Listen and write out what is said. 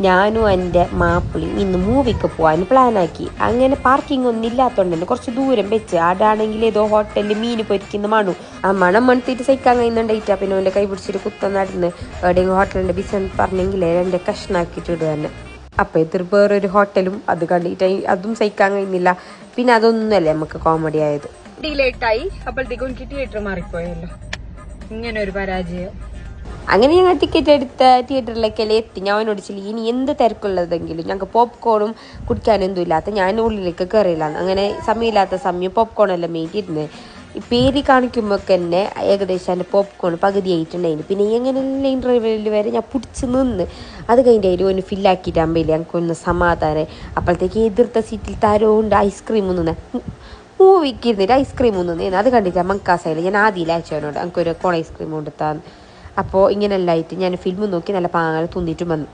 ഞാനും എൻ്റെ മാപ്പിളിയും ഇന്ന് മൂവിക്ക് പോകാൻ പ്ലാനാക്കി. അങ്ങനെ പാർക്കിംഗ് ഒന്നും ഇല്ലാത്തതുകൊണ്ട് തന്നെ കുറച്ച് ദൂരം വെച്ച് ആടാണെങ്കിൽ ഏതോ ഹോട്ടലിൽ മീൻ പൊരിക്കുന്ന മണു ആ മണം മണത്തിട്ട് സഹിക്കാൻ കഴിയുന്നുണ്ടായിട്ടാ. പിന്നെ അവൻ്റെ കൈ പിടിച്ചിട്ട് കുത്തം നടന്ന് എവിടെയെങ്കിലും ഹോട്ടലിൻ്റെ ബിസിനസ് പറഞ്ഞെങ്കിലേ എൻ്റെ കഷ്ണാക്കിയിട്ട് ഇടുക തന്നെ. അപ്പോൾ എതിർ വേറൊരു ഹോട്ടലും അത് കണ്ടിട്ട് അതും സഹിക്കാൻ കഴിയുന്നില്ല. പിന്നെ അതൊന്നുമല്ലേ നമുക്ക് കോമഡി ആയത്. ഡിലേറ്റായി അപ്പോഴത്തേക്കും എനിക്ക് തിയേറ്റർ മാറിപ്പോയല്ലോ. ഇങ്ങനെ ഒരു പരാജയം. അങ്ങനെ ഞങ്ങൾ ടിക്കറ്റ് എടുത്ത തിയേറ്ററിലേക്കെല്ലാം എത്തി. ഞാൻ അവനോട് ചില ഇനി എന്ത് തിരക്കുള്ളതെങ്കിലും ഞങ്ങൾക്ക് പോപ്കോണും കുടിക്കാനൊന്നും ഇല്ലാത്ത ഞാൻ ഉള്ളിലേക്ക് കയറിയില്ലാന്ന്. അങ്ങനെ സമയമില്ലാത്ത സമയം പോപ്കോണെല്ലാം മേടിയിരുന്നത്. ഈ പേര് കാണിക്കുമ്പോൾ തന്നെ ഏകദേശം എൻ്റെ പോപ്കോൺ പകുതി ആയിട്ടുണ്ടായിരുന്നു. പിന്നെ എങ്ങനെയെല്ലാം ഇൻ്റർവെല്ലിൽ വരെ ഞാൻ പിടിച്ച് നിന്ന് അത് കഴിഞ്ഞിട്ട് ഒന്ന് ഫില്ലാക്കിയിട്ട് അമ്പയില്ല ഞങ്ങൾക്കൊന്ന് സമാധാനം. അപ്പോഴത്തേക്ക് എതിർത്ത സീറ്റിൽ തരോണ്ട് ഐസ്ക്രീം നിന്ന് മൂവിക്ക് ഇരുന്നിട്ട് ഐസ്ക്രീം നിന്ന് അത് കണ്ടിട്ട് മങ്കാസായില്ല. ഞാൻ ആദ്യം അയച്ചവനോട് എനിക്കൊരു കോൺ ഐസ്ക്രീം കൊടുത്താന്ന്. അപ്പോൾ ഇങ്ങനെയെല്ലാം ആയിട്ട് ഞാൻ ഫിലിം നോക്കി നല്ല പാങ്ങൽ തിന്നിട്ടും വന്നു.